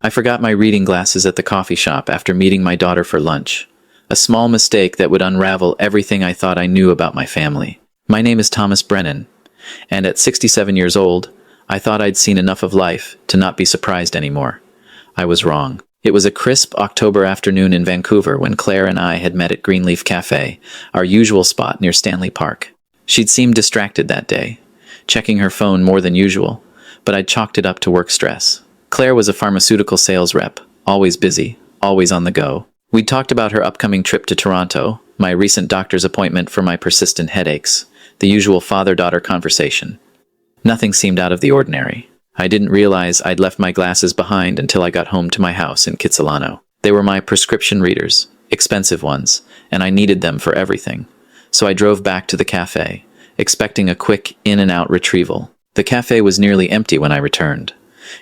I forgot my reading glasses at the coffee shop after meeting my daughter for lunch. A small mistake that would unravel everything I thought I knew about my family. My name is Thomas Brennan, and at 67 years old, I thought I'd seen enough of life to not be surprised anymore. I was wrong. It was a crisp October afternoon in Vancouver when Claire and I had met at Greenleaf Café, our usual spot near Stanley Park. She'd seemed distracted that day, checking her phone more than usual, but I'd chalked it up to work stress. Claire was a pharmaceutical sales rep, always busy, always on the go. We'd talked about her upcoming trip to Toronto, my recent doctor's appointment for my persistent headaches, the usual father-daughter conversation. Nothing seemed out of the ordinary. I didn't realize I'd left my glasses behind until I got home to my house in Kitsilano. They were my prescription readers, expensive ones, and I needed them for everything. So I drove back to the cafe, expecting a quick in-and-out retrieval. The cafe was nearly empty when I returned.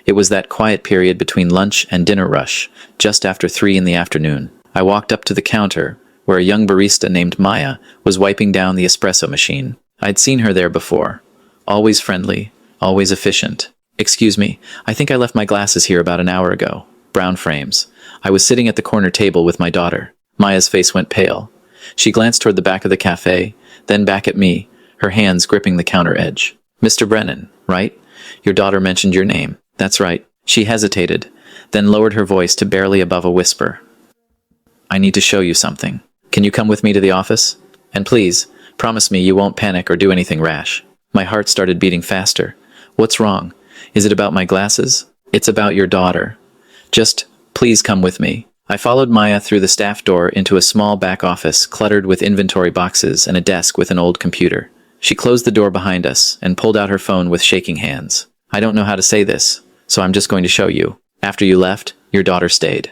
It was that quiet period between lunch and dinner rush, just after 3 in the afternoon. I walked up to the counter, where a young barista named Maya was wiping down the espresso machine. I'd seen her there before. Always friendly, always efficient. "Excuse me, I think I left my glasses here about an hour ago." Brown frames. I was sitting at the corner table with my daughter. Maya's face went pale. She glanced toward the back of the cafe, then back at me, her hands gripping the counter edge. "Mr. Brennan, right? Your daughter mentioned your name." "That's right." She hesitated, then lowered her voice to barely above a whisper. "I need to show you something. Can you come with me to the office? And please, promise me you won't panic or do anything rash." My heart started beating faster. "What's wrong? Is it about my glasses?" "It's about your daughter. Just, please come with me." I followed Maya through the staff door into a small back office cluttered with inventory boxes and a desk with an old computer. She closed the door behind us and pulled out her phone with shaking hands. "I don't know how to say this, so I'm just going to show you. After you left, your daughter stayed.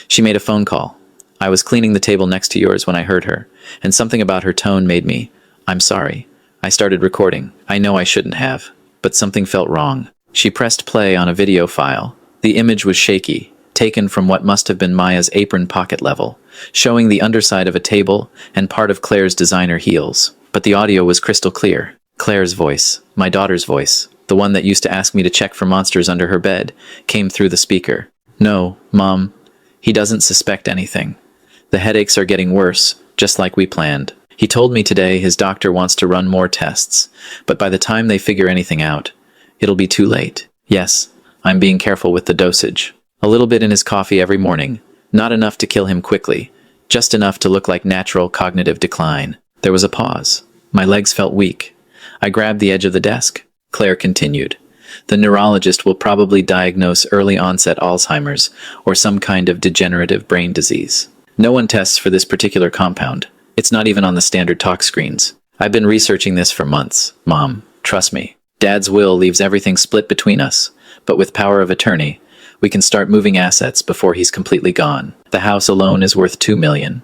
She made a phone call. I was cleaning the table next to yours when I heard her, and something about her tone made me, I'm sorry. I started recording. I know I shouldn't have, but something felt wrong." She pressed play on a video file. The image was shaky, taken from what must have been Maya's apron pocket level, showing the underside of a table and part of Claire's designer heels. But the audio was crystal clear. Claire's voice, my daughter's voice, the one that used to ask me to check for monsters under her bed, came through the speaker. "No, Mom, he doesn't suspect anything. The headaches are getting worse, just like we planned. He told me today his doctor wants to run more tests, but by the time they figure anything out, it'll be too late. Yes, I'm being careful with the dosage. A little bit in his coffee every morning, not enough to kill him quickly, just enough to look like natural cognitive decline." There was a pause. My legs felt weak. I grabbed the edge of the desk. Claire continued. "The neurologist will probably diagnose early-onset Alzheimer's or some kind of degenerative brain disease. No one tests for this particular compound. It's not even on the standard talk screens. I've been researching this for months, Mom. Trust me. Dad's will leaves everything split between us, but with power of attorney, we can start moving assets before he's completely gone. The house alone is worth $2 million.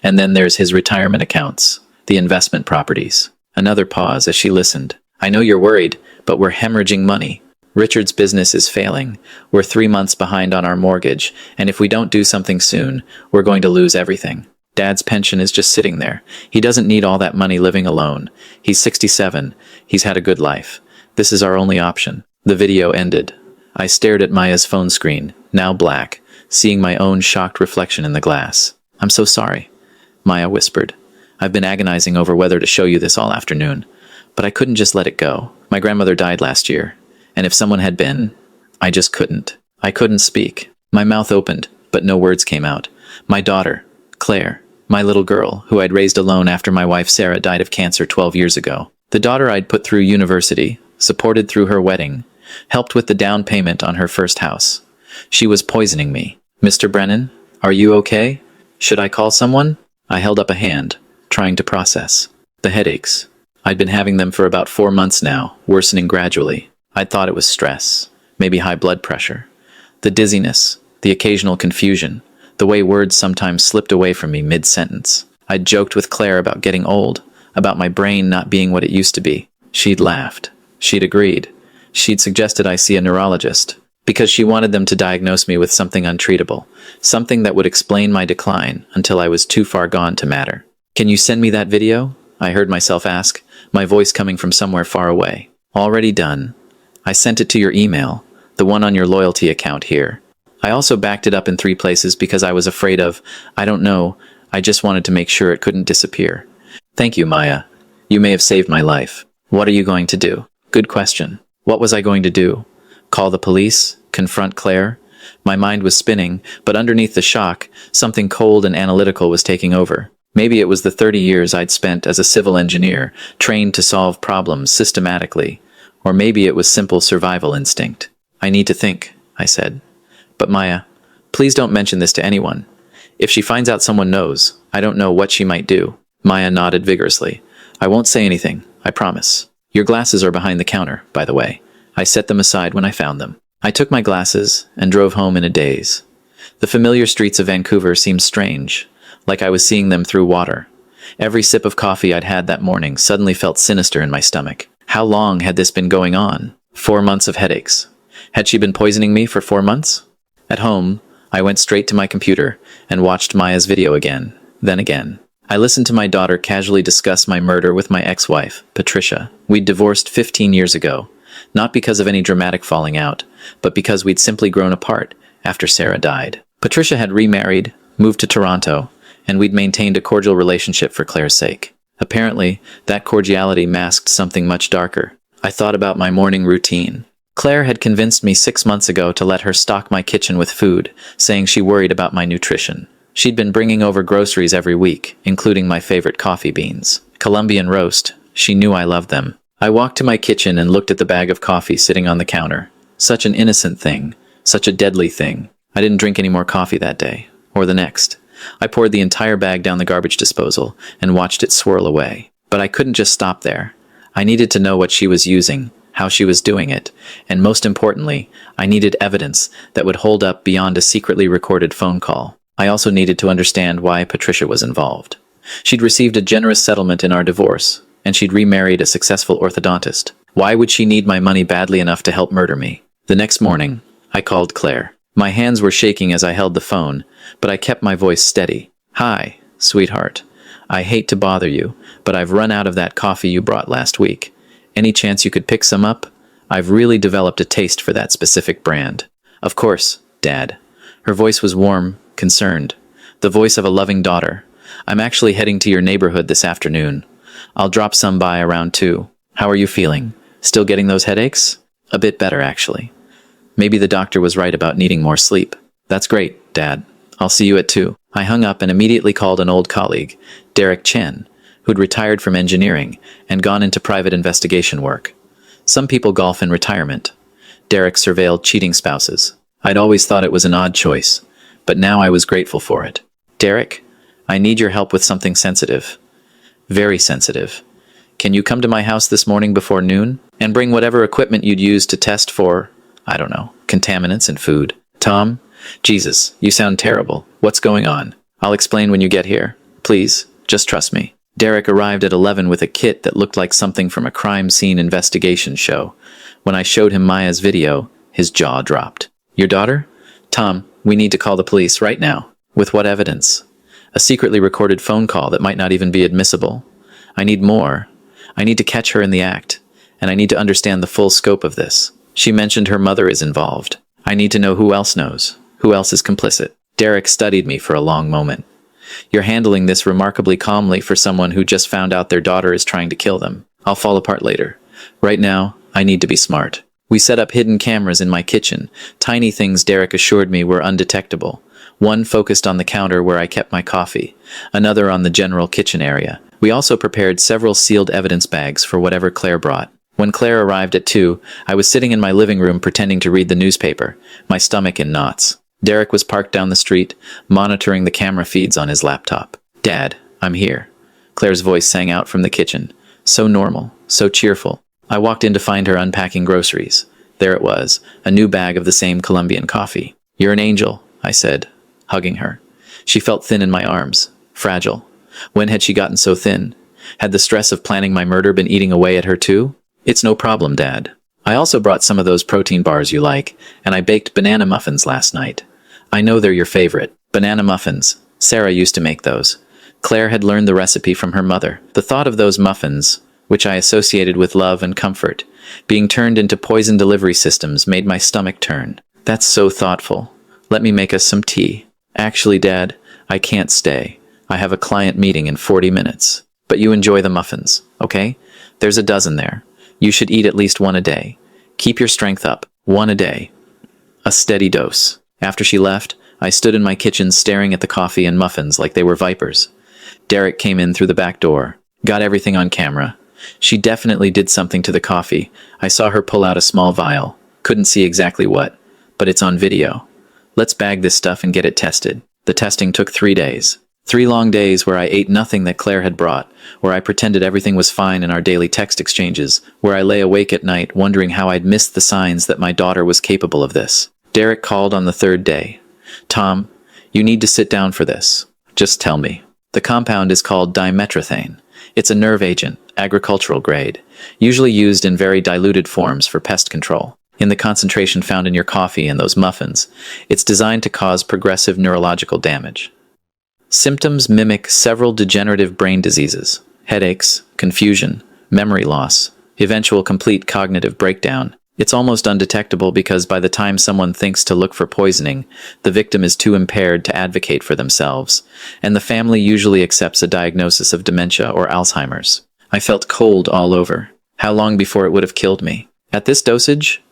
And then there's his retirement accounts, the investment properties." Another pause as she listened. "I know you're worried, but we're hemorrhaging money. Richard's business is failing. We're 3 months behind on our mortgage, and if we don't do something soon, we're going to lose everything. Dad's pension is just sitting there. He doesn't need all that money living alone. He's 67. He's had a good life. This is our only option." The video ended. I stared at Maya's phone screen, now black, seeing my own shocked reflection in the glass. "I'm so sorry," Maya whispered. "I've been agonizing over whether to show you this all afternoon, but I couldn't just let it go. My grandmother died last year, and if someone had been, I just couldn't. I couldn't speak. My mouth opened, but no words came out. My daughter, Claire, my little girl, who I'd raised alone after my wife Sarah died of cancer 12 years ago. The daughter I'd put through university, supported through her wedding, helped with the down payment on her first house. She was poisoning me. Mr. Brennan, are you okay? Should I call someone?" I held up a hand, trying to process. The headaches. I'd been having them for about 4 months now, worsening gradually. I'd thought it was stress, maybe high blood pressure. The dizziness, the occasional confusion, the way words sometimes slipped away from me mid-sentence. I'd joked with Claire about getting old, about my brain not being what it used to be. She'd laughed. She'd agreed. She'd suggested I see a neurologist, because she wanted them to diagnose me with something untreatable, something that would explain my decline until I was too far gone to matter. "Can you send me that video?" I heard myself ask, my voice coming from somewhere far away. "Already done. I sent it to your email, the one on your loyalty account here." I also backed it up in 3 places because I was afraid of, I don't know, I just wanted to make sure it couldn't disappear. Thank you, Maya. You may have saved my life. What are you going to do? Good question. What was I going to do? Call the police? Confront Claire? My mind was spinning, but underneath the shock, something cold and analytical was taking over. Maybe it was the 30 years I'd spent as a civil engineer, trained to solve problems systematically. Or maybe it was simple survival instinct. I need to think, I said. But Maya, please don't mention this to anyone. If she finds out someone knows, I don't know what she might do. Maya nodded vigorously. I won't say anything, I promise. Your glasses are behind the counter, by the way. I set them aside when I found them. I took my glasses and drove home in a daze. The familiar streets of Vancouver seemed strange, like I was seeing them through water. Every sip of coffee I'd had that morning suddenly felt sinister in my stomach. How long had this been going on? 4 months of headaches. Had she been poisoning me for 4 months? At home, I went straight to my computer and watched Maya's video again, then again. I listened to my daughter casually discuss my murder with my ex-wife, Patricia. We'd divorced 15 years ago, not because of any dramatic falling out, but because we'd simply grown apart after Sarah died. Patricia had remarried, moved to Toronto, and we'd maintained a cordial relationship for Claire's sake. Apparently, that cordiality masked something much darker. I thought about my morning routine. Claire had convinced me 6 months ago to let her stock my kitchen with food, saying she worried about my nutrition. She'd been bringing over groceries every week, including my favorite coffee beans. Colombian roast. She knew I loved them. I walked to my kitchen and looked at the bag of coffee sitting on the counter. Such an innocent thing. Such a deadly thing. I didn't drink any more coffee that day. Or the next. I poured the entire bag down the garbage disposal and watched it swirl away. But I couldn't just stop there. I needed to know what she was using, how she was doing it, and most importantly, I needed evidence that would hold up beyond a secretly recorded phone call. I also needed to understand why Patricia was involved. She'd received a generous settlement in our divorce, and she'd remarried a successful orthodontist. Why would she need my money badly enough to help murder me? The next morning, I called Claire. My hands were shaking as I held the phone, but I kept my voice steady. Hi, sweetheart. I hate to bother you, but I've run out of that coffee you brought last week. Any chance you could pick some up? I've really developed a taste for that specific brand. Of course, Dad. Her voice was warm, concerned. The voice of a loving daughter. I'm actually heading to your neighborhood this afternoon. I'll drop some by around 2. How are you feeling? Still getting those headaches? A bit better, actually. Maybe the doctor was right about needing more sleep. That's great, Dad. I'll see you at 2. I hung up and immediately called an old colleague, Derek Chen, who'd retired from engineering and gone into private investigation work. Some people golf in retirement. Derek surveilled cheating spouses. I'd always thought it was an odd choice, but now I was grateful for it. Derek, I need your help with something sensitive. Very sensitive. Can you come to my house this morning before noon and bring whatever equipment you'd use to test for, I don't know, contaminants in food? Tom? Jesus, you sound terrible. What's going on? I'll explain when you get here. Please, just trust me. Derek arrived at 11 with a kit that looked like something from a crime scene investigation show. When I showed him Maya's video, his jaw dropped. Your daughter? Tom, we need to call the police right now. With what evidence? A secretly recorded phone call that might not even be admissible. I need more. I need to catch her in the act, and I need to understand the full scope of this. She mentioned her mother is involved. I need to know who else knows, who else is complicit. Derek studied me for a long moment. You're handling this remarkably calmly for someone who just found out their daughter is trying to kill them. I'll fall apart later. Right now, I need to be smart. We set up hidden cameras in my kitchen, tiny things Derek assured me were undetectable. One focused on the counter where I kept my coffee, another on the general kitchen area. We also prepared several sealed evidence bags for whatever Claire brought. When Claire arrived at 2, I was sitting in my living room pretending to read the newspaper, my stomach in knots. Derek was parked down the street, monitoring the camera feeds on his laptop. Dad, I'm here. Claire's voice sang out from the kitchen. So normal, so cheerful. I walked in to find her unpacking groceries. There it was, a new bag of the same Colombian coffee. You're an angel, I said, hugging her. She felt thin in my arms, fragile. When had she gotten so thin? Had the stress of planning my murder been eating away at her too? It's no problem, Dad. I also brought some of those protein bars you like, and I baked banana muffins last night. I know they're your favorite. Banana muffins. Sarah used to make those. Claire had learned the recipe from her mother. The thought of those muffins, which I associated with love and comfort, being turned into poison delivery systems made my stomach turn. That's so thoughtful. Let me make us some tea. Actually, Dad, I can't stay. I have a client meeting in 40 minutes. But you enjoy the muffins, okay? There's a dozen there. You should eat at least one a day. Keep your strength up. One a day. A steady dose. After she left, I stood in my kitchen staring at the coffee and muffins like they were vipers. Derek came in through the back door. Got everything on camera. She definitely did something to the coffee. I saw her pull out a small vial. Couldn't see exactly what, but it's on video. Let's bag this stuff and get it tested. The testing took 3 days. 3 long days where I ate nothing that Claire had brought, where I pretended everything was fine in our daily text exchanges, where I lay awake at night wondering how I'd missed the signs that my daughter was capable of this. Derek called on the 3rd day. Tom, you need to sit down for this. Just tell me. The compound is called dimethylmethane. It's a nerve agent, agricultural grade, usually used in very diluted forms for pest control. In the concentration found in your coffee and those muffins, it's designed to cause progressive neurological damage. Symptoms mimic several degenerative brain diseases, headaches, confusion, memory loss, eventual complete cognitive breakdown. It's almost undetectable because by the time someone thinks to look for poisoning, the victim is too impaired to advocate for themselves, and the family usually accepts a diagnosis of dementia or Alzheimer's. I felt cold all over. How long before it would have killed me? At this dosage?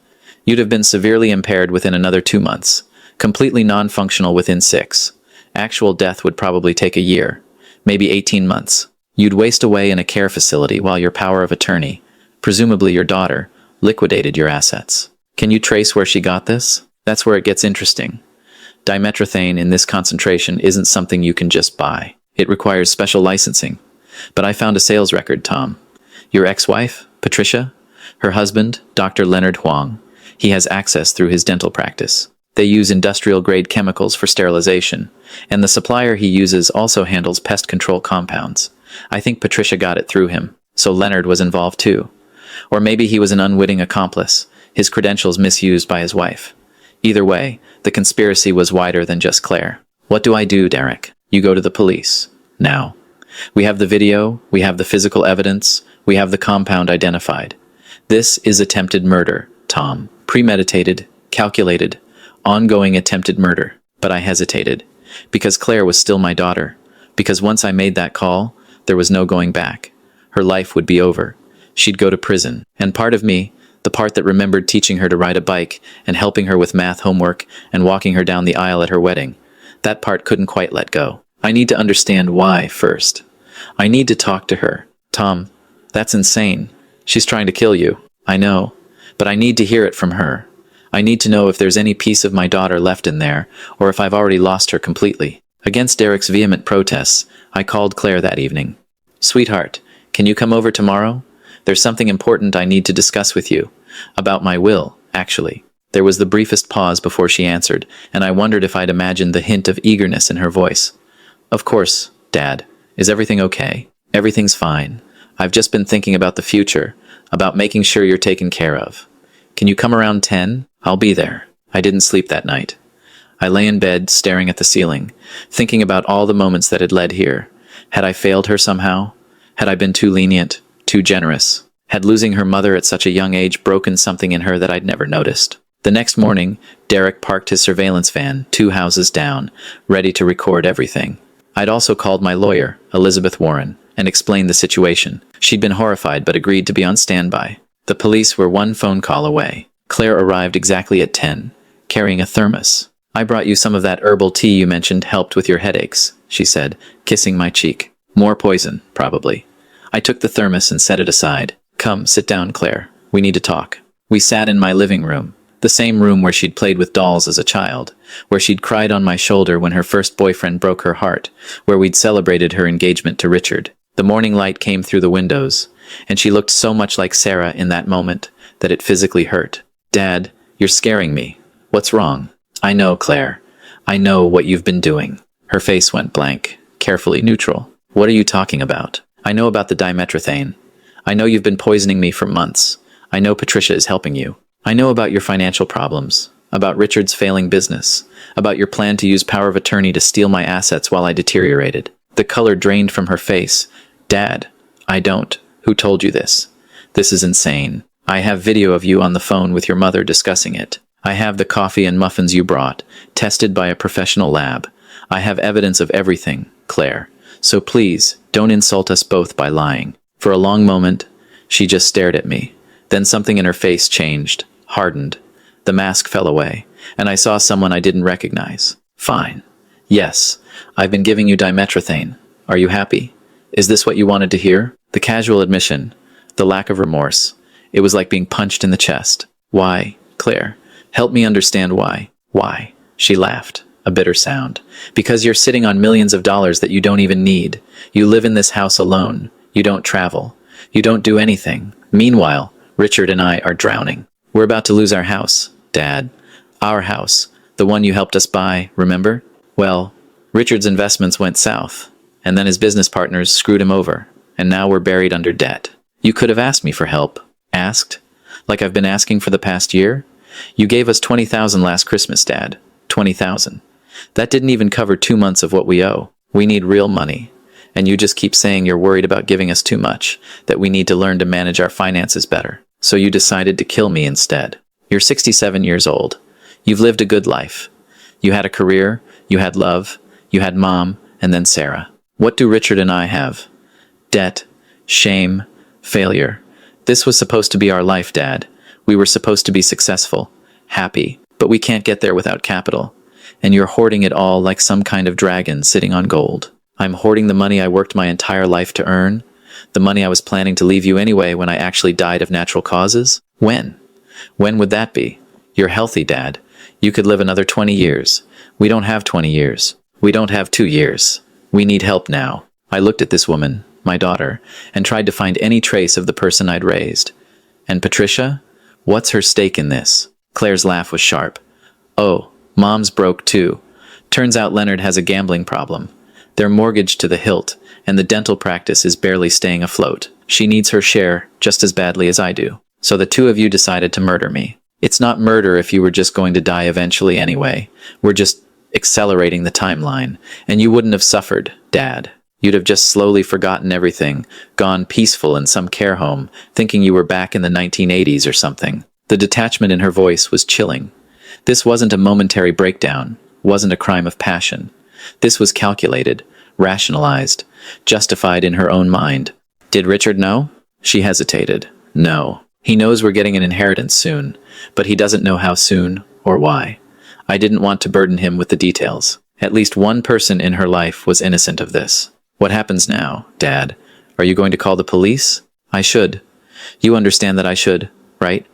You'd have been severely impaired within another 2 months, completely non-functional within 6. Actual death would probably take a year, maybe 18 months. You'd waste away in a care facility while your power of attorney, presumably your daughter, liquidated your assets. Can you trace where she got this? That's where it gets interesting. Dimethylmethane in this concentration isn't something you can just buy. It requires special licensing. But I found a sales record, Tom. Your ex-wife, Patricia? Her husband, Dr. Leonard Huang. He has access through his dental practice. They use industrial-grade chemicals for sterilization, and the supplier he uses also handles pest control compounds. I think Patricia got it through him, so Leonard was involved too. Or maybe he was an unwitting accomplice, his credentials misused by his wife. Either way, the conspiracy was wider than just Claire. What do I do, Derek? You go to the police. Now. We have the video, we have the physical evidence, we have the compound identified. This is attempted murder, Tom. Premeditated, calculated, ongoing attempted murder. But I hesitated. Because Claire was still my daughter. Because once I made that call, there was no going back. Her life would be over. She'd go to prison. And part of me, the part that remembered teaching her to ride a bike and helping her with math homework and walking her down the aisle at her wedding, that part couldn't quite let go. I need to understand why first. I need to talk to her. Tom, that's insane. She's trying to kill you. I know. But I need to hear it from her. I need to know if there's any piece of my daughter left in there, or if I've already lost her completely. Against Derek's vehement protests, I called Claire that evening. Sweetheart, can you come over tomorrow? There's something important I need to discuss with you. About my will, actually. There was the briefest pause before she answered, and I wondered if I'd imagined the hint of eagerness in her voice. Of course, Dad. Is everything okay? Everything's fine. I've just been thinking about the future, about making sure you're taken care of. Can you come around 10? I'll be there. I didn't sleep that night. I lay in bed, staring at the ceiling, thinking about all the moments that had led here. Had I failed her somehow? Had I been too lenient, too generous? Had losing her mother at such a young age broken something in her that I'd never noticed? The next morning, Derek parked his surveillance van 2 houses down, ready to record everything. I'd also called my lawyer, Elizabeth Warren, and explained the situation. She'd been horrified but agreed to be on standby. The police were 1 phone call away. Claire arrived exactly at 10, carrying a thermos. I brought you some of that herbal tea you mentioned helped with your headaches, she said, kissing my cheek. More poison, probably. I took the thermos and set it aside. Come, sit down, Claire. We need to talk. We sat in my living room, the same room where she'd played with dolls as a child, where she'd cried on my shoulder when her first boyfriend broke her heart, where we'd celebrated her engagement to Richard. The morning light came through the windows, and she looked so much like Sarah in that moment that it physically hurt. Dad, you're scaring me. What's wrong? I know, Claire. I know what you've been doing. Her face went blank, carefully neutral. What are you talking about? I know about the dimethylmethane. I know you've been poisoning me for months. I know Patricia is helping you. I know about your financial problems, about Richard's failing business, about your plan to use power of attorney to steal my assets while I deteriorated. The color drained from her face. Dad, I don't. Who told you this? This is insane. I have video of you on the phone with your mother discussing it. I have the coffee and muffins you brought, tested by a professional lab. I have evidence of everything, Claire. So please, don't insult us both by lying. For a long moment, she just stared at me. Then something in her face changed, hardened. The mask fell away, and I saw someone I didn't recognize. Fine. Yes, I've been giving you dimethylmethane. Are you happy? Is this what you wanted to hear? The casual admission, the lack of remorse. It was like being punched in the chest. Why, Claire? Help me understand why. Why? She laughed, a bitter sound. Because you're sitting on millions of dollars that you don't even need. You live in this house alone. You don't travel. You don't do anything. Meanwhile, Richard and I are drowning. We're about to lose our house, Dad. Our house. The one you helped us buy, remember? Well, Richard's investments went south, and then his business partners screwed him over, and now we're buried under debt. You could have asked me for help. Asked? Like I've been asking for the past year? You gave us $20,000 last Christmas, Dad. $20,000. That didn't even cover 2 months of what we owe. We need real money. And you just keep saying you're worried about giving us too much, that we need to learn to manage our finances better. So you decided to kill me instead. You're 67 years old. You've lived a good life. You had a career, you had love, you had Mom, and then Sarah. What do Richard and I have? Debt, shame, failure. This was supposed to be our life, Dad. We were supposed to be successful, happy, but we can't get there without capital. And you're hoarding it all like some kind of dragon sitting on gold. I'm hoarding the money I worked my entire life to earn, the money I was planning to leave you anyway when I actually died of natural causes. When? When would that be? You're healthy, Dad. You could live another 20 years. We don't have 20 years. We don't have 2 years. We need help now. I looked at this woman, my daughter, and tried to find any trace of the person I'd raised. And Patricia? What's her stake in this? Claire's laugh was sharp. Oh, Mom's broke too. Turns out Leonard has a gambling problem. They're mortgaged to the hilt, and the dental practice is barely staying afloat. She needs her share just as badly as I do. So the two of you decided to murder me. It's not murder if you were just going to die eventually anyway. We're just accelerating the timeline, and you wouldn't have suffered, Dad. You'd have just slowly forgotten everything, gone peaceful in some care home, thinking you were back in the 1980s or something. The detachment in her voice was chilling. This wasn't a momentary breakdown, wasn't a crime of passion. This was calculated, rationalized, justified in her own mind. Did Richard know? She hesitated. No. He knows we're getting an inheritance soon, but he doesn't know how soon or why. I didn't want to burden him with the details. At least one person in her life was innocent of this. What happens now, Dad? Are you going to call the police? I should. You understand that I should, right?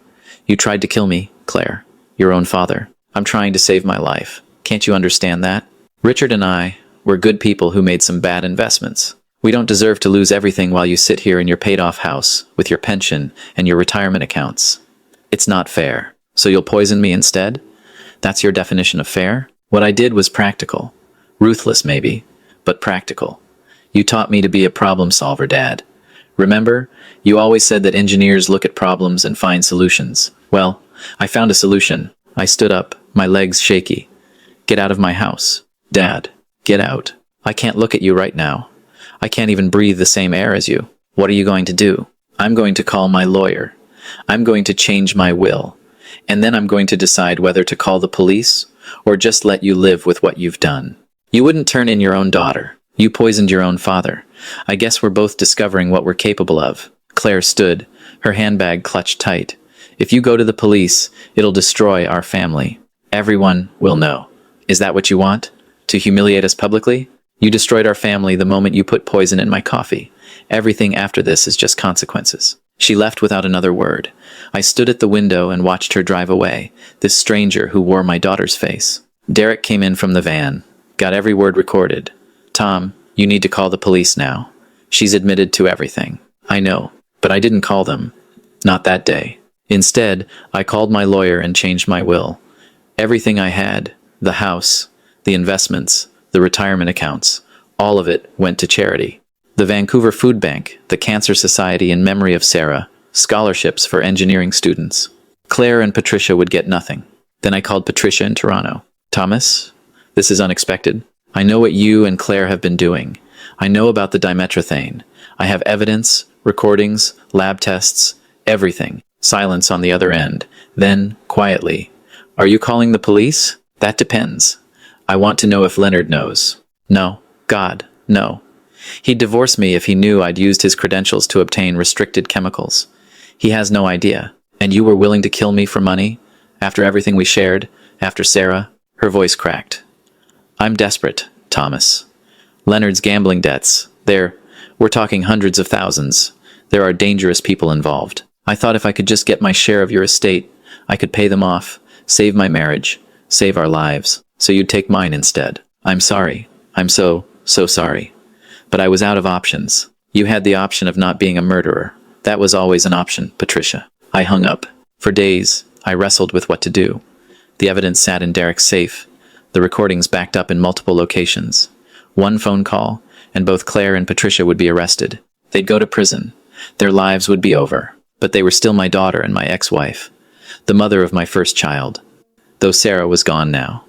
You tried to kill me, Claire. Your own father. I'm trying to save my life. Can't you understand that? Richard and I were good people who made some bad investments. We don't deserve to lose everything while you sit here in your paid-off house with your pension and your retirement accounts. It's not fair. So you'll poison me instead? That's your definition of fair? What I did was practical. Ruthless, maybe, but practical. You taught me to be a problem solver, Dad. Remember, you always said that engineers look at problems and find solutions. Well, I found a solution. I stood up, my legs shaky. Get out of my house. Dad, get out. I can't look at you right now. I can't even breathe the same air as you. What are you going to do? I'm going to call my lawyer. I'm going to change my will. And then I'm going to decide whether to call the police or just let you live with what you've done. You wouldn't turn in your own daughter. You poisoned your own father. I guess we're both discovering what we're capable of. Claire stood, her handbag clutched tight. If you go to the police, it'll destroy our family. Everyone will know. Is that what you want? To humiliate us publicly? You destroyed our family the moment you put poison in my coffee. Everything after this is just consequences. She left without another word. I stood at the window and watched her drive away, this stranger who wore my daughter's face. Derek came in from the van. Got every word recorded. Tom, you need to call the police now. She's admitted to everything. I know, but I didn't call them. Not that day. Instead, I called my lawyer and changed my will. Everything I had, the house, the investments, the retirement accounts, all of it went to charity. The Vancouver Food Bank, the Cancer Society in memory of Sarah, scholarships for engineering students. Claire and Patricia would get nothing. Then I called Patricia in Toronto. Thomas, this is unexpected. I know what you and Claire have been doing. I know about the dimethylmethane. I have evidence, recordings, lab tests, everything. Silence on the other end. Then, quietly, Are you calling the police? That depends. I want to know if Leonard knows. No. God, no. He'd divorce me if he knew I'd used his credentials to obtain restricted chemicals. He has no idea. And you were willing to kill me for money? After everything we shared? After Sarah? Her voice cracked. I'm desperate, Thomas. Leonard's gambling debts. We're talking hundreds of thousands. There are dangerous people involved. I thought if I could just get my share of your estate, I could pay them off, save my marriage, save our lives. So you'd take mine instead. I'm sorry. I'm so sorry. But I was out of options. You had the option of not being a murderer. That was always an option, Patricia. I hung up. For days, I wrestled with what to do. The evidence sat in Derek's safe. The recordings backed up in multiple locations. One phone call, and both Claire and Patricia would be arrested. They'd go to prison. Their lives would be over. But they were still my daughter and my ex-wife, the mother of my first child. Though Sarah was gone now,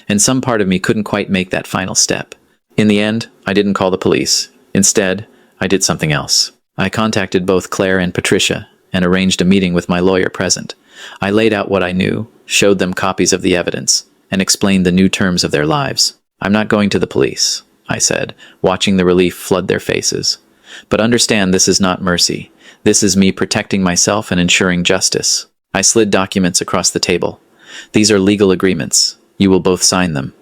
and some part of me couldn't quite make that final step. In the end, I didn't call the police. Instead, I did something else. I contacted both Claire and Patricia and arranged a meeting with my lawyer present. I laid out what I knew, showed them copies of the evidence, and explained the new terms of their lives. I'm not going to the police, I said, watching the relief flood their faces. But understand this is not mercy. This is me protecting myself and ensuring justice. I slid documents across the table. These are legal agreements. You will both sign them.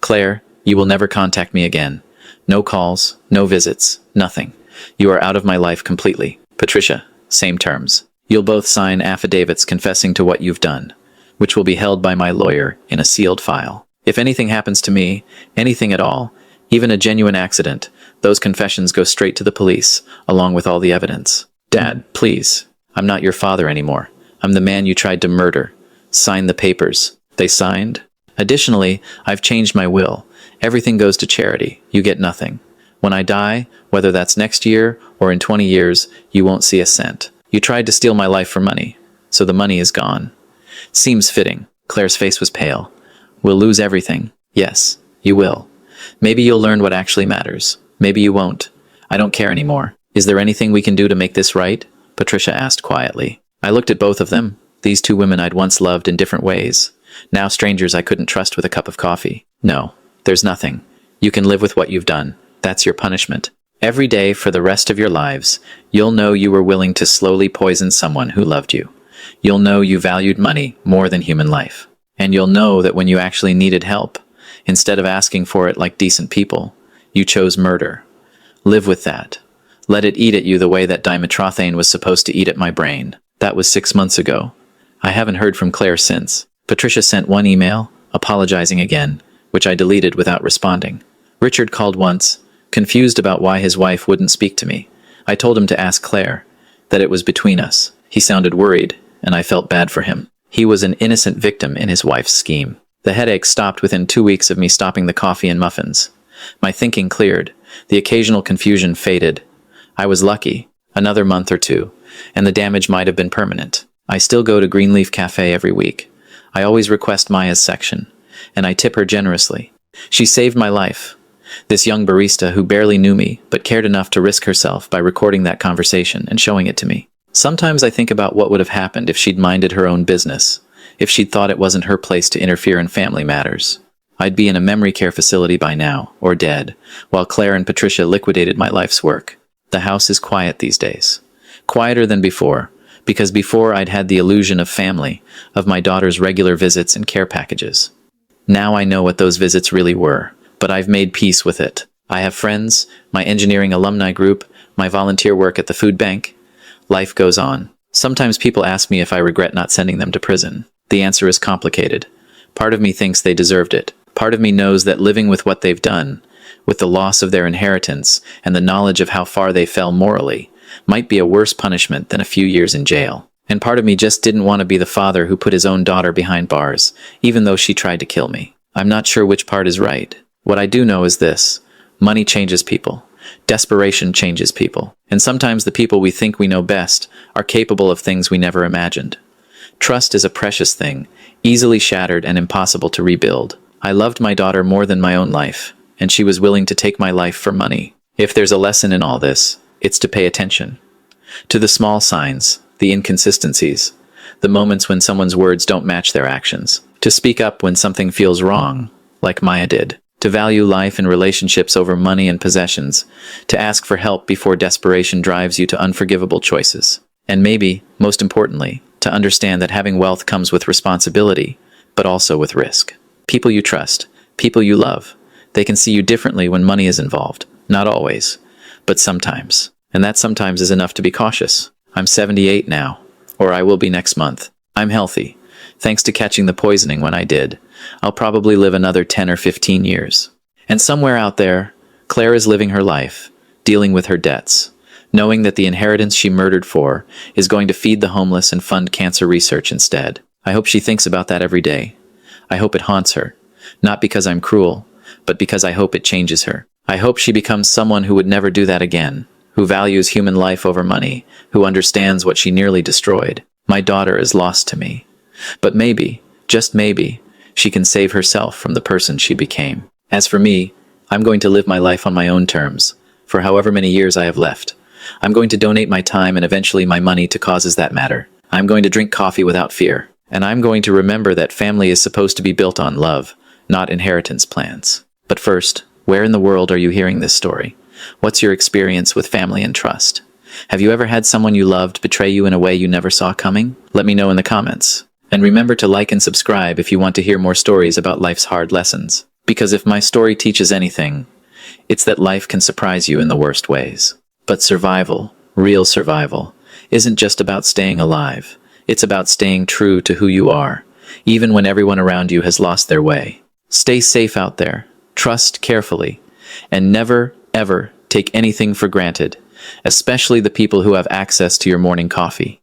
Claire, you will never contact me again. No calls, no visits, nothing. You are out of my life completely. Patricia, same terms. You'll both sign affidavits confessing to what you've done, which will be held by my lawyer in a sealed file. If anything happens to me, anything at all, even a genuine accident, those confessions go straight to the police, along with all the evidence. Dad, please. I'm not your father anymore. I'm the man you tried to murder. Sign the papers. They signed? Additionally, I've changed my will. Everything goes to charity. You get nothing. When I die, whether that's next year or in 20 years, you won't see a cent. You tried to steal my life for money, so the money is gone. Seems fitting. Claire's face was pale. We'll lose everything. Yes, you will. Maybe you'll learn what actually matters. Maybe you won't. I don't care anymore. Is there anything we can do to make this right? Patricia asked quietly. I looked at both of them, these two women I'd once loved in different ways. Now strangers I couldn't trust with a cup of coffee. No, there's nothing. You can live with what you've done. That's your punishment. Every day for the rest of your lives, you'll know you were willing to slowly poison someone who loved you. You'll know you valued money more than human life. And you'll know that when you actually needed help, instead of asking for it like decent people, you chose murder. Live with that. Let it eat at you the way that dimetrothane was supposed to eat at my brain. That was 6 months ago. I haven't heard from Claire since. Patricia sent one email, apologizing again, which I deleted without responding. Richard called once, confused about why his wife wouldn't speak to me. I told him to ask Claire, that it was between us. He sounded worried, and I felt bad for him. He was an innocent victim in his wife's scheme. The headache stopped within 2 weeks of me stopping the coffee and muffins. My thinking cleared. The occasional confusion faded. I was lucky. Another month or two, and the damage might have been permanent. I still go to Greenleaf Café every week. I always request Maya's section, and I tip her generously. She saved my life. This young barista who barely knew me, but cared enough to risk herself by recording that conversation and showing it to me. Sometimes I think about what would have happened if she'd minded her own business, if she'd thought it wasn't her place to interfere in family matters. I'd be in a memory care facility by now, or dead, while Claire and Patricia liquidated my life's work. The house is quiet these days. Quieter than before, because before I'd had the illusion of family, of my daughter's regular visits and care packages. Now I know what those visits really were, but I've made peace with it. I have friends, my engineering alumni group, my volunteer work at the food bank. Life goes on. Sometimes people ask me if I regret not sending them to prison. The answer is complicated. Part of me thinks they deserved it. Part of me knows that living with what they've done, with the loss of their inheritance and the knowledge of how far they fell morally, might be a worse punishment than a few years in jail. And part of me just didn't want to be the father who put his own daughter behind bars, even though she tried to kill me. I'm not sure which part is right. What I do know is this: money changes people. Desperation changes people. And sometimes the people we think we know best are capable of things we never imagined. Trust is a precious thing, easily shattered and impossible to rebuild. I loved my daughter more than my own life, and she was willing to take my life for money. If there's a lesson in all this, it's to pay attention. To the small signs, the inconsistencies, the moments when someone's words don't match their actions. To speak up when something feels wrong, like Maya did. To value life and relationships over money and possessions. To ask for help before desperation drives you to unforgivable choices. And maybe, most importantly, to understand that having wealth comes with responsibility, but also with risk. People you trust, people you love, they can see you differently when money is involved. Not always, but sometimes. And that sometimes is enough to be cautious. I'm 78 now, or I will be next month. I'm healthy, thanks to catching the poisoning when I did. I'll probably live another 10 or 15 years. And somewhere out there, Claire is living her life, dealing with her debts, knowing that the inheritance she murdered for is going to feed the homeless and fund cancer research instead. I hope she thinks about that every day. I hope it haunts her, not because I'm cruel, but because I hope it changes her. I hope she becomes someone who would never do that again, who values human life over money, who understands what she nearly destroyed. My daughter is lost to me. But maybe, just maybe, she can save herself from the person she became. As for me, I'm going to live my life on my own terms, for however many years I have left. I'm going to donate my time and eventually my money to causes that matter. I'm going to drink coffee without fear. And I'm going to remember that family is supposed to be built on love, not inheritance plans. But first, where in the world are you hearing this story? What's your experience with family and trust? Have you ever had someone you loved betray you in a way you never saw coming? Let me know in the comments. And remember to like and subscribe if you want to hear more stories about life's hard lessons. Because if my story teaches anything, it's that life can surprise you in the worst ways. But survival, real survival, isn't just about staying alive. It's about staying true to who you are, even when everyone around you has lost their way. Stay safe out there, trust carefully, and never, ever take anything for granted, especially the people who have access to your morning coffee.